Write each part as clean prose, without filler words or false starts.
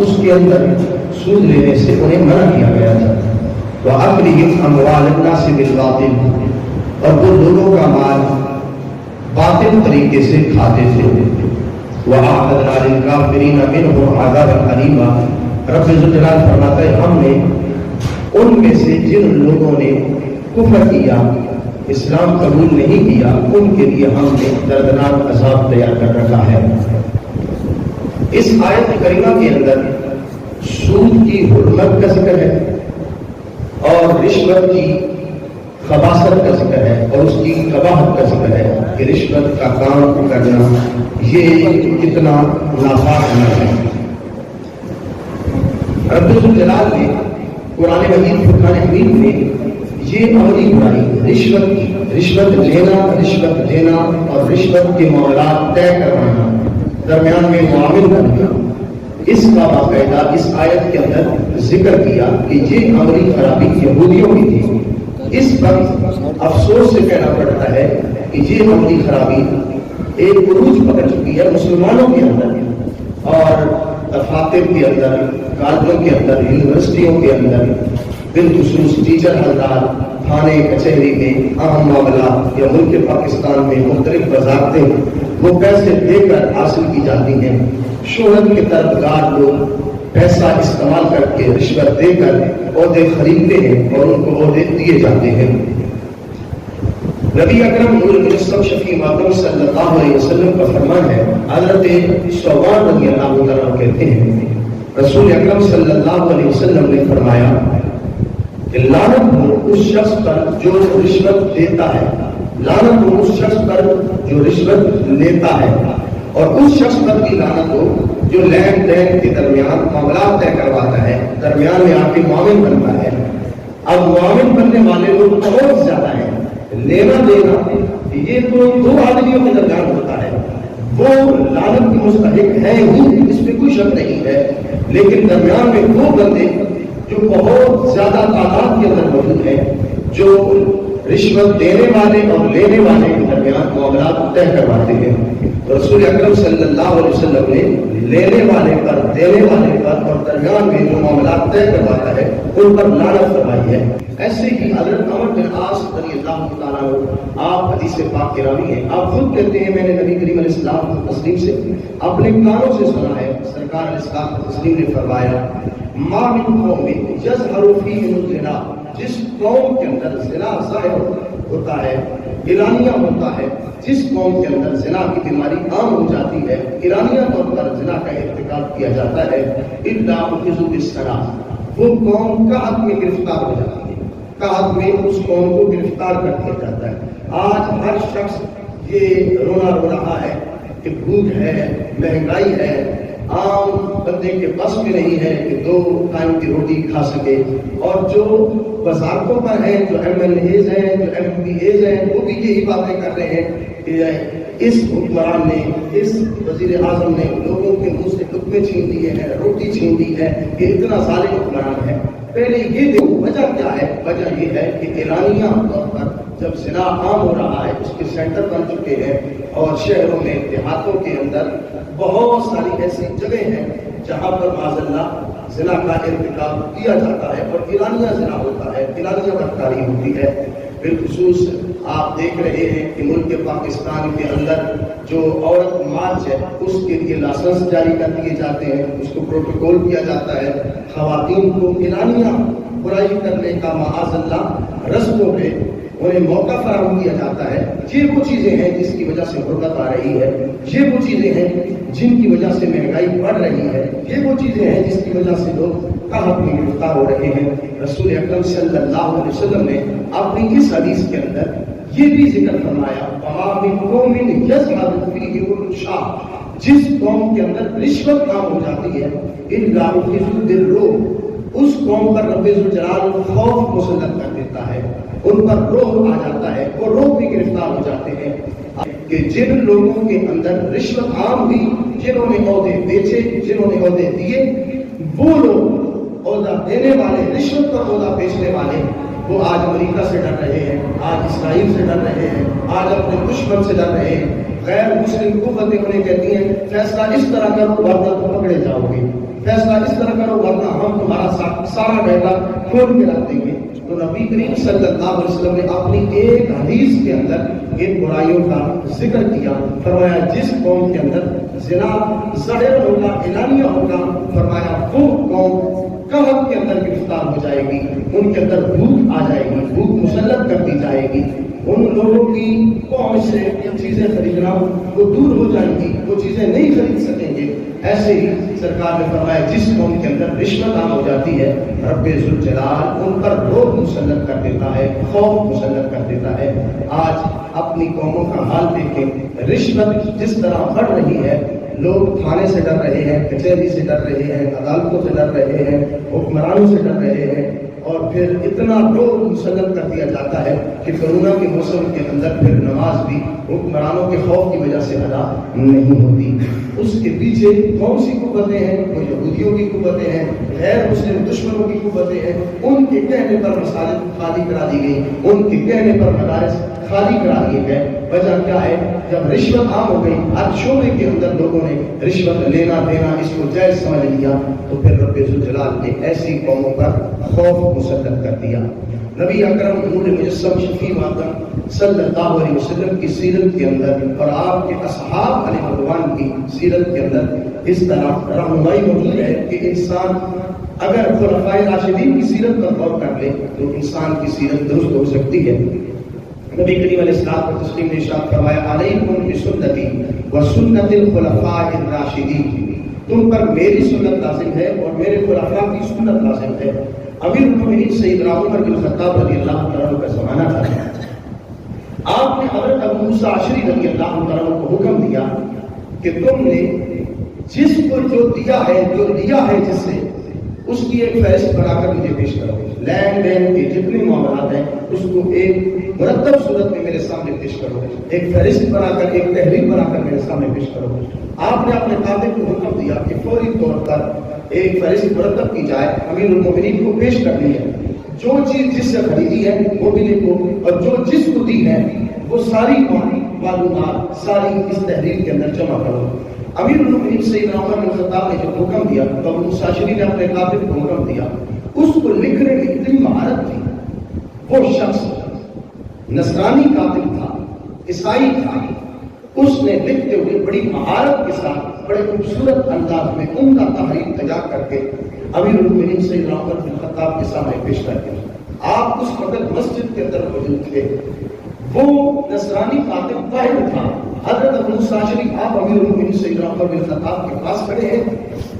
اس کے اندر سود لینے سے انہیں منع کیا گیا تھا. وَأَكْلِهِمْ أَمْوَالَ النَّاسِ بِالْبَاطِلِ، اور وہ لوگوں کا مال باطل طریقے سے کھاتے تھے. وَأَعْتَدْنَا لِلْكَافِرِينَ مِنْهُمْ عَذَابًا أَلِيمًا، رب ذوالجلال فرماتا ہے ہم نے ان میں سے جن لوگوں نے کفر کیا، اسلام قبول نہیں کیا، ان کے لیے ہم نے دردناک عذاب تیار کر رکھا ہے. اس آیت کریمہ کے اندر سود کی حرمت کا ذکر ہے اور رشوت کی خباثت کا ذکر ہے اور اس کی قباحت کا ذکر ہے کہ رشوت کا کام کرنا یہ کتنا ناپاک عمل ہے. رب الجلال نے قرآن مجید فرقان حمید میں یہ عملی برائی رشوت لینا، رشوت دینا اور رشوت کے معاملات طے کروانا، درمیان میں معامل کرنا، اس کا باقاعدہ اس آیت کے اندر ذکر کیا کہ یہ عملی خرابی یہودیوں کی تھی. اس پر افسوس سے کہنا پڑتا ہے کہ یہ عملی خرابی ایک عروج پکڑ چکی ہے مسلمانوں کے اندر اور دفاتر کے اندر، کالجوں کے اندر، یونیورسٹیوں کے اندر، بالخصوص ٹیچر حضرات تھانے کچہری میں اہم معاملات یا ملک پاکستان میں مختلف وزارتیں وہ پیسے دے کر حاصل کی جاتی ہیں. شہرت کے طرفدار لوگ پیسہ استعمال کر کے رشوت دے کر عہدے خریدتے ہیں اور ان کو عہدے دیے جاتے ہیں. نبی اکرم نور المجسم شفیع مقدم صلی اللہ علیہ وسلم کا فرمان ہے، حضرت ثوبان رضی اللہ عنہ کہتے ہیں رسول اکرم صلی اللہ علیہ وسلم نے فرمایا کہ لعنت ہو اس شخص پر جو رشوت دیتا ہے، لعنت ہو اس شخص پر جو رشوت لیتا ہے، اور اس شخص پر بھی لعنت ہو جو لین دین کے درمیان معاملات طے کرواتا ہے، درمیان میں آپ کے معاون بنتا ہے. اب معاون بننے والے لوگ بہت زیادہ ہیں. لینا دینا یہ تو دو آدمیوں کے درمیان ہوتا ہے، وہ لعنت کے مستحق ہے ہی، اس میں کوئی شک نہیں ہے، لیکن درمیان میں دو بندے جو بہت زیادہ تعداد کے اندر موجود ہیں، جو رشوت دینے والے اور لینے والے کے درمیان معاملات طے کرواتے ہیں. تو رسول اکرم صلی اللہ علیہ وسلم نے لینے والے پر، دینے والے پر اور درمیان میں جو معاملات طے کرواتا ہے ان پر لعنت فرمائی ہے. ایسے ہی حضرت عمر بن عاص رضی اللہ تعالیٰ عنہ، آپ حدیث پاک کے راوی ہیں، آپ خود کہتے ہیں میں نے نبی کریم علیہ السلام تسلیم سے اپنے کانوں سے سنا ہے، سرکار علیہ السلام تسلیم نے فرمایا ما من قوم یظہر فیہم الزنا، جس قوم کے اندر زنا ظاہر ہوتا ہے، اعلانیہ ہوتا ہے، جس قوم کے اندر زنا کی بیماری عام ہو جاتی ہے، اعلانیہ طور پر زنا کا ارتکاب کیا جاتا ہے، الا اخذوا بالصلاۃ، وہ قوم قحط میں گرفتار ہو جاتی ہے، قحط میں اس قوم کو گرفتار کر دیا جاتا ہے. آج ہر شخص یہ رونا رو رہا ہے کہ بھوک ہے، مہنگائی ہے، عام بندے کے بس میں نہیں ہے کہ 2 ٹائم کی روٹی کھا سکے، اور جو وزارتوں پر ہیں، جو MLAs ہیں، جو MPAs ہیں، وہ بھی یہی باتیں کر رہے ہیں کہ اس حکمران نے، اس وزیر اعظم نے لوگوں کے منہ سے لقمے چھین لیے ہیں، روٹی چھین لی ہے، کہ اتنا ظالم حکمران ہے. پہلے یہ دیکھو وجہ کیا ہے. وجہ یہ ہے کہ اعلانیہ طور پر جب زنا عام ہو رہا ہے، اس کے سینٹر بن چکے ہیں، اور شہروں میں، دیہاتوں کے اندر بہت ساری ایسی جگہ ہیں جہاں پر معاذ اللہ زنا کا ارتکاب کیا جاتا ہے اور اعلانیہ زنا ہوتا ہے، اعلانیہ بدکاری ہوتی ہے. بالخصوص آپ دیکھ رہے ہیں کہ ملک پاکستان کے اندر جو عورت مارچ ہے اس کے لیے لائسنس جاری کر دیے جاتے ہیں، اس کو پروٹوکول کیا جاتا ہے، خواتین کو اعلانیہ برائی کرنے کا معاذ اللہ رسموں پہ انہیں موقع فراہم کیا جاتا ہے. یہ وہ چیزیں ہیں جس کی وجہ سے غربت آ رہی ہے، یہ وہ چیزیں ہیں جن کی وجہ سے مہنگائی بڑھ رہی ہے، یہ وہ چیزیں ہیں جس کی وجہ سے لوگ قحط میں گرفتار ہو رہے ہیں. رسول اکرم صلی اللہ علیہ وسلم نے اپنی اس حدیث کے اندر یہ بھی ذکر فرمایا وَمَا مِن قَوْمٍ يَظْهَرُ فِيهِمُ الرِّشْوَةُ، جس قوم کے اندر رشوت عام ہو جاتی ہے، إِلَّا أُخِذُوا بِالرُّعْبِ، اس قوم پر رب ذوالجلال خوف مسلط کر دیتا ہے، ان پر روح آ جاتا ہے، وہ روح بھی گرفتار ہو جاتے ہیں. کہ جن لوگوں کے اندر رشوت عام ہوئی، جنہوں نے عہدے بیچے، جنہوں نے عہدے دیے، وہ لوگ عہدہ دینے والے، رشوت کا عہدہ بیچنے والے، وہ آج امریکہ سے ڈر رہے ہیں، آج اسرائیل سے ڈر رہے ہیں، آج اپنے دشمن سے ڈر رہے ہیں. غیر مسلم قوتیں انہیں کہتی ہیں فیصلہ اس طرح کا ورنہ تو پکڑے جاؤ گے. فیصلہ اس طرح کرو ورنہ ہم تمہارا سارا ڈیٹا کھول کے رکھ دیں گے. تو نبی کریم صلی اللہ علیہ وسلم نے اپنی ایک حدیث کے اندر ان برائیوں کا ذکر کیا. فرمایا جس قوم کے اندر زنا ظاہر ہوگا، اعلانیہ ہوگا، فرمایا وہ قوم قحط کے اندر گرفتار ہو جائے گی، ان کے اندر بھوک آ جائے گی، بھوک مسلط کر دی جائے گی. ان لوگوں کی پہنچ سے یہ چیزیں خریدنا وہ دور ہو جائیں گی، وہ چیزیں نہیں خرید سکیں گے. ایسے ہی سرکار نے فرمایا جس قوم کے اندر رشوت عام ہو جاتی ہے، رب ذوالجلال ان پر روب مسلط کر دیتا ہے، خوف مسلط کر دیتا ہے. آج اپنی قوموں کا حال دیکھیں، رشوت جس طرح بڑھ رہی ہے، لوگ تھانے سے ڈر رہے ہیں، کچہری سے ڈر رہے ہیں، عدالتوں سے ڈر رہے ہیں، حکمرانوں سے ڈر رہے ہیں، اور پھر اتنا روب مسلط کر دیا جاتا ہے کہ کورونا کے موسم کے اندر پھر نماز بھی حکمرانوں کے خوف کی وجہ سے ادا نہیں ہوتی. اس کے پیچھے کون سی قوتیں ہیں؟ وہ یہودیوں کی قوتیں ہیں، غیر مسلم دشمنوں کی قوتیں ہیں. ان کے کہنے پر مساجد خالی کرا دی گئی، ان کے کہنے پر مدارس خالی کرا دیے گئے. وجہ کیا ہے؟ جب رشوت عام ہو گئی، ہر شعبے کے اندر لوگوں نے رشوت لینا دینا اس کو جائز سمجھ لیا، تو پھر رب ذوالجلال نے ایسی قوموں پر خوف مسلط کر دیا. نبی اکرم نور مجسم شفیع مقدم صلی اللہ علیہ وسلم کی سیرت کے اندر اور آپ کے اصحاب علیہ رضوان کی سیرت کے اندر اس طرح رہنمائی موجود ہے کہ انسان اگر خلفائے راشدین کی سیرت پر غور کر لے تو انسان کی سیرت درست ہو سکتی ہے. نبی کریم علیہ الصلوۃ والتسلیم نے ارشاد فرمایا علیکم بسنتی وسنت الخلفاء الراشدین، تم پر میری سنت لازم ہے اور میرے خلفاء کی سنت لازم ہے. امیر المومنین سیدنا عمر بن خطاب رضی اللہ تعالیٰ عنہ کا زمانہ تھا. آپ نے حضرت ابو موسیٰ اشعری رضی اللہ تعالیٰ عنہ کو حکم دیا کہ تم نے جس کو جو دیا ہے، جو لیا ہے جس سے، اس کی ایک فہرست بنا کر مجھے پیش کرو. لین دین کے جتنے معاملات ہیں اس کو ایک مرتب صورت میں میرے سامنے پیش کرو، ایک فہرست بنا کر، ایک تحریر بنا کر میرے سامنے پیش کرو. آپ نے اپنے کاتب کو حکم دیا کہ فوری طور پر ایک فہرست مرتب کی جائے، امیر المومنین کو پیش کرنی ہے. جو چیز جس سے خریدی ہے وہ بھی لکھو، اور جو جس کو دی ہے وہ ساری معلومات ساری اس تحریر کے اندر جمع کرو. امیر المومنین سیدنا عمر بن خطاب نے جب حکم دیا تو ابو موسیٰ اشعری نے اپنے کاتب کو حکم دیا. اس کو لکھنے میں اتنی مہارت تھی. وہ شخص نصرانی کاتب تھا، عیسائی تھا. اس نے لکھتے ہوئے بڑی مہارت کے ساتھ بڑے خوبصورت انداز میں عمدہ تحریر تیار کر کے امیر المومنین سیدنا عمر بن خطاب کے سامنے پیش کر دیا. آپ اس وقت مسجد کے اندر موجود تھے. وہ نصرانی کاتب واحد تھا. حضرت ابو موسیٰ اشعری آپ امیر المومنین سیدنا عمر بن خطاب کے پاس کھڑے ہیں،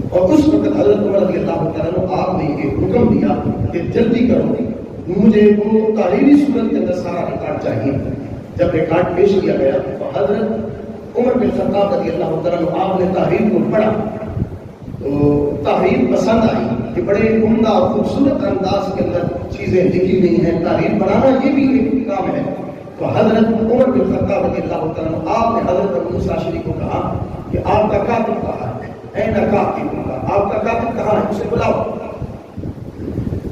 اور اس وقت حضرت عمر رضی اللہ تعالیٰ عنہ آپ نے یہ حکم دیا کہ جلدی کرو، مجھے وہ تحریری صورت کے اندر سارا ریکارڈ چاہیے. جب ریکارڈ پیش کیا گیا تو حضرت عمر بن خطاب رضی اللہ تعالیٰ عنہ آپ نے تحریر کو پڑھا تو تحریر پسند آئی کہ بڑے عمدہ اور خوبصورت انداز کے اندر چیزیں لکھی گئی ہیں. تحریر بنانا یہ بھی ایک کام ہے. تو حضرت عمر بن خطاب رضی اللہ تعالیٰ عنہ آپ نے حضرت ابو موسیٰ اشعری کو کہا کہ آپ کا کاتب کہاں ہے؟ اے کاتب، آپ کا کاتب کہاں ہے؟ اسے بلاؤ.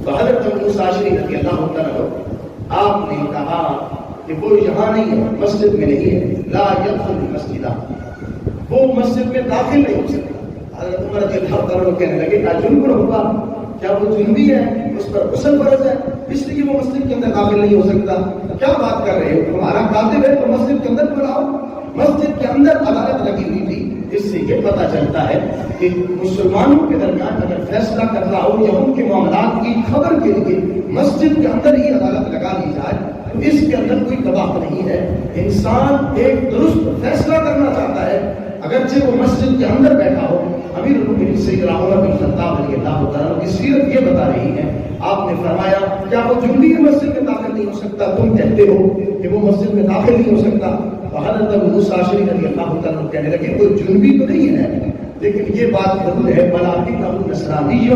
تو حضرت ابو موسیٰ اشعری رضی اللہ تعالیٰ عنہ آپ نے کہا کہ وہ یہاں نہیں ہے، مسجد میں نہیں ہے. لا يدخل المسجد، وہ مسجد میں داخل نہیں ہو سکتا. حضرت عمر رضی اللہ تعالیٰ عنہ کہنے لگے جنب ہوگا، کیا وہ جنبی ہے، اس پر غسل فرض ہے، اس لیے وہ مسجد کے اندر داخل نہیں ہو سکتا؟ کیا بات کر رہے ہو؟ ہمارا کاتب ہے تو مسجد کے اندر بلاؤ. مسجد کے اندر عدالت لگی ہوئی تھی. اس سے یہ پتہ چلتا ہے کہ مسلمانوں کے درمیان اگر فیصلہ کرنا ہو یا ان کے معاملات کی خبر کے لیے مسجد کے اندر ہی عدالت لگا دی جائے تو اس کے اندر کوئی دباؤ نہیں ہے. انسان ایک درست فیصلہ کرنا چاہتا ہے اگرچہ وہ مسجد کے اندر بیٹھا ہو. امیر المومنین سیدنا عمر بن خطاب رضی اللہ تعالیٰ کی سیرت یہ بتا رہی ہے. آپ نے فرمایا کیا وہ جنبی مسجد میں داخل نہیں ہو سکتا؟ تم کہتے ہو کہ وہ مسجد میں داخل نہیں ہو سکتا. تو حضرت ابو موسیٰ اشعری رضی اللہ تعالیٰ کہنے لگے وہ جنبی تو نہیں ہے، لیکن یہ بات ضرور ہے بلاکن ابو نصرانی،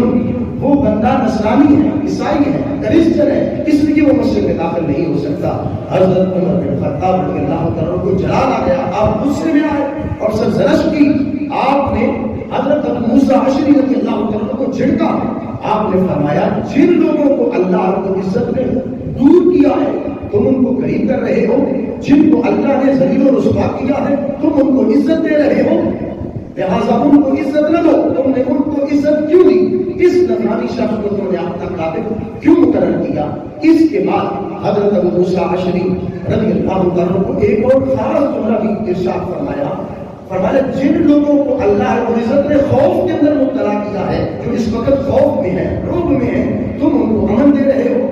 وہ بندہ نصرانی ہے، عیسائی ہے، کرسچن ہے، اس لیے وہ مسجد میں داخل نہیں ہو سکتا. حضرت عمر بن خطاب رضی اللہ تعالیٰ کو جلال آ گیا. آپ غصے میں آئے اور سرزنش کی. آپ نے حضرت ابو موسیٰ اشعری رضی اللہ تعالیٰ کو جھڑکا. آپ نے فرمایا جن لوگوں کو اللہ رب العزت نے دور کیا ہے تم ان کو قریب کر رہے ہو، جن کو اللہ نے ذلیل و رسوا کیا ہے تم ان کو عزت دے رہے ہو. لہٰذا ان کو عزت نہ دو، تم نے ان کو عزت کیوں دی؟ اس نصرانی شخص کو تم نے اپنا قاتل کیوں مقرر کیا؟ اس کے بعد حضرت ابو موسیٰ اشعری رضی اللہ عنہ کو ایک اور خاص جملہ بھی ارشاد فرمایا، فرمایا جن لوگوں کو اللہ رب العزت نے خوف کے اندر مبتلا کیا ہے، جو اس وقت خوف میں ہے، رعب میں ہے، تم ان کو امن دے رہے ہو۔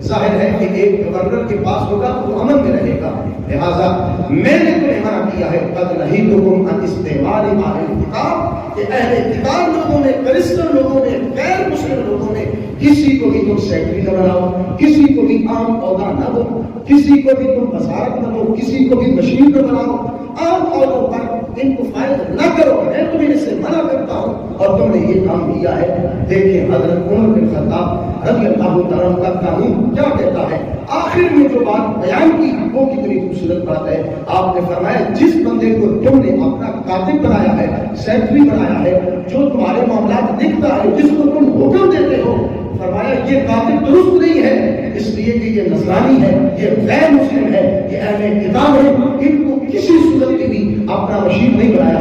ظاہر ہے کہ ایک گورنر کے پاس ہوگا تو وہ امن میں رہے گا، لہذا میں نے تمہیں منع کیا ہے قد نہیتکم عن استعمال اہل الکتاب، کہ اہل کتاب لوگوں نے، کرسچن لوگوں نے، غیر مسلم لوگوں نے کسی کو بھی تم سیکرٹری نہ بناؤ، کسی کو بھی عام عہدہ نہ دو، کسی کو بھی تم وزارت نہ دو، کسی کو بھی مشیر نہ بناؤ، عام عہدوں پر ان کو فائد نہ کرو، میں تمہیں اس سے منع کرتا ہوں، اور تم نے یہ کام کیا ہے۔ دیکھیں حضرت عمر بن خطاب رضی اللہ تعالیٰ کا قانون کیا کہتا ہے، آخر میں جو بات بیان کی وہ کتنی خوبصورت بات ہے۔ آپ نے فرمایا جس بندے کو تم نے اپنا کاتب بنایا ہے، سیکرٹری بنایا ہے، جو تمہارے معاملات دیکھتا ہے، جس کو تم حکم دیتے ہو، فرمایا یہ کاتب درست نہیں ہے، اس لیے کہ یہ نصرانی ہے، یہ غیر مسلم ہے، یہ اہل کتاب ہے، ان کو کسی صورت میں بھی اپنا مشیر نہیں بنایا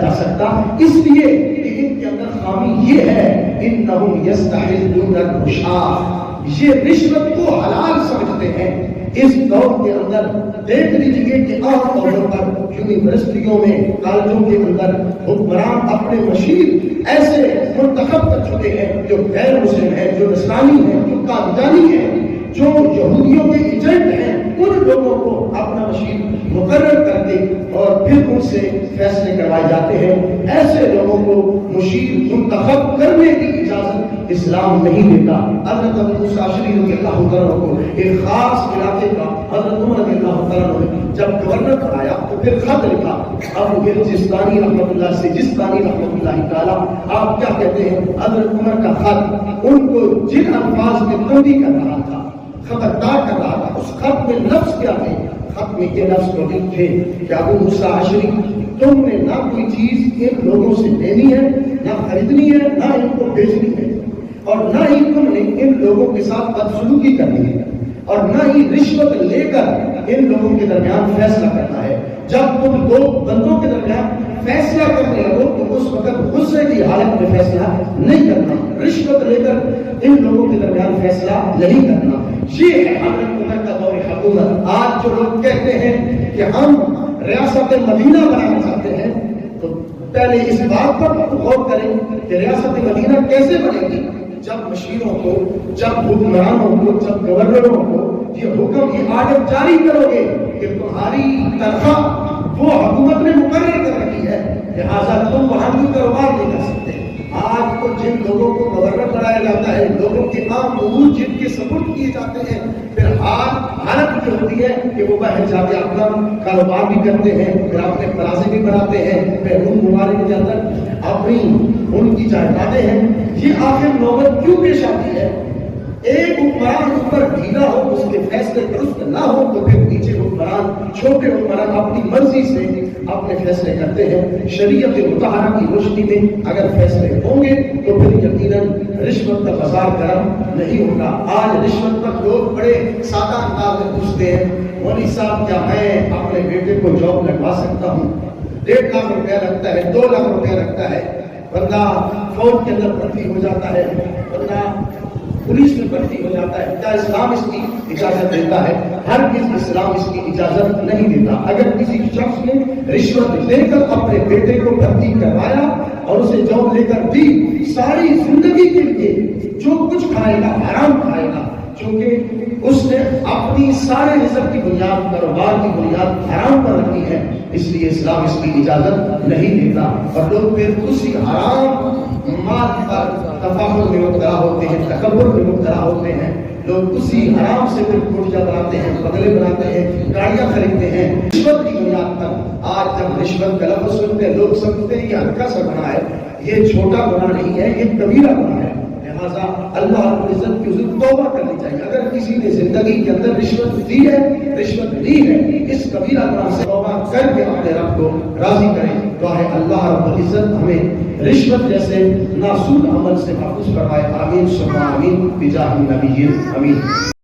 جا سکتا، اس لیے کہ ان کے اندر خامی یہ ہے انہم یستحلون الرشوہ، یہ رشوت کو حلال سمجھتے ہیں۔ اس دور کے اندر دیکھ لیجیے کہ عام طور پر یونیورسٹیوں میں، کالجوں کے اندر حکمران اپنے مشیر ایسے منتخب کر چکے ہیں جو غیر مسلم ہیں، جو نصرانی ہیں، جو قادیانی ہیں، جو یہودیوں کے ایجنٹ ہیں، ان لوگوں کو اپنا مشیر مقرر کر کے اور پھر ان سے فیصلے کروائے جاتے ہیں۔ ایسے لوگوں کو مشیر منتخب کرنے کی اجازت اسلام نہیں دیتا۔ حضرت ابو موسیٰ اشعری رضی اللہ تعالیٰ کو ایک خاص علاقے کا حضرت عمر رضی اللہ تعالیٰ نے جب گورنر بنایا تو پھر خط لکھا، ابو سجستانی رحمۃ اللہ سجستانی رحمۃ اللہ تعالیٰ، آپ کیا کہتے ہیں، حضرت عمر کا خط ان کو جن الفاظ میں تنبیہ کر رہا تھا، خبردار کر رہا تھا، اس خط میں لفظ کیا تھے؟ خط میں یہ لفظ موجود تھے کہ ابو موسیٰ اشعری تم نے نہ کوئی چیز ان لوگوں سے لینی ہے، نہ خریدنی ہے، نہ ان کو بیچنی ہے، اور نہ ہی تم نے ان لوگوں کے ساتھ بدسلوکی کرنی ہے، اور نہ ہی رشوت لے کر ان لوگوں کے درمیان فیصلہ کرنا ہے۔ جب تم دو بندوں کے درمیان فیصلہ کرنے لگو تو اس وقت غصے کی حالت میں فیصلہ نہیں کرنا، رشوت لے کر ان لوگوں کے درمیان فیصلہ نہیں کرنا۔ یہ ہے حضرت عمر کا دور حکومت۔ آج جو لوگ کہتے ہیں کہ ہم ریاست مدینہ بنانا چاہتے ہیں، تو پہلے اس بات پر غور کریں کہ ریاست مدینہ کیسے بنے گی؟ جب مشیروں کو، جب حکمرانوں کو، جب گورنروں کو یہ حکم، یہ آرڈر جاری کرو گے کہ تمہاری تنخواہ وہ حکومت نے مقرر کر رکھی ہے، لہٰذا تم وہاں بھی کاروبار نہیں کر سکتے۔ آج تو جن لوگوں کو گورنر بنایا جاتا ہے، لوگوں کے عام امور جن کے سپورٹ کیے جاتے ہیں، پھر حالت جو ہوتی ہے کہ وہ باہر جا کے اپنا کاروبار بھی کرتے ہیں، پھر اپنے پلازے بھی بناتے ہیں، پھر ان ممالک کے اندر اپنی ان کی جائیدادیں ہیں۔ یہ آخر نوبت کیوں پیش آتی ہے؟ ایک حکمران اوپر ڈھیلا ہو، اس کے فیصلے درست نہ ہو تو پھر نیچے حکمران، چھوٹے حکمران اپنی مرضی سے اپنے فیصلے کرتے ہیں۔ شریعت مطہرہ کی روشنی میں اگر فیصلے ہوں گے تو پھر یقیناً رشوت کا بازار گرم نہیں ہوگا۔ آج رشوت پر لوگ بڑے سادہ انداز میں پوچھتے ہیں، مولوی صاحب کیا میں اپنے بیٹے کو جاب لگوا سکتا ہوں؟ 1.5 لاکھ روپیہ لگتا ہے، 2 لاکھ روپیہ لگتا ہے، بندہ فوج کے اندر بھرتی ہو جاتا ہے، بندہ پولیس میں بھرتی ہو جاتا ہے۔ کیا اسلام اس کی اجازت دیتا ہے؟ ہرگز اسلام اس کی اجازت نہیں دیتا۔ اگر کسی شخص نے رشوت لے کر اپنے بیٹے کو بھرتی کروایا اور اسے جاب لے کر دی، ساری زندگی کے لیے جو کچھ کھائے گا حرام کھائے گا، کیونکہ اس نے اپنی سارے رزق کی بنیاد، کاروبار کی بنیاد حرام پر رکھی ہے، اس لیے اسلام اس کی اجازت نہیں دیتا۔ اور لوگ پھر اسی حرام مال پر تفاخر میں مبتلا ہوتے ہیں، تکبر میں مبتلا ہوتے ہیں، لوگ اسی حرام سے پھر کوٹیاں بناتے ہیں، بنگلے بناتے ہیں، گاڑیاں خریدتے ہیں رشوت کی بنیاد پر۔ آج جب رشوت کا لفظ سنتے ہیں لوگ سمجھتے ہیں یہ ہلکا سا گناہ ہے، یہ چھوٹا گناہ نہیں ہے، یہ کبیرہ گناہ ہے۔ لہٰذا اللہ رب العزت کی حضور توبہ کرنی چاہیے۔ اگر کسی نے زندگی کے اندر رشوت دی ہے، رشوت لی ہے، اس کبیرہ گناہ سے توبہ کر کے اپنے رب کو راضی کریں۔ دعا ہے اللہ رب العزت ہمیں رشوت جیسے ناسود عمل سے محفوظ فرمائے۔ آمین ثم آمین بجاہ النبی امین۔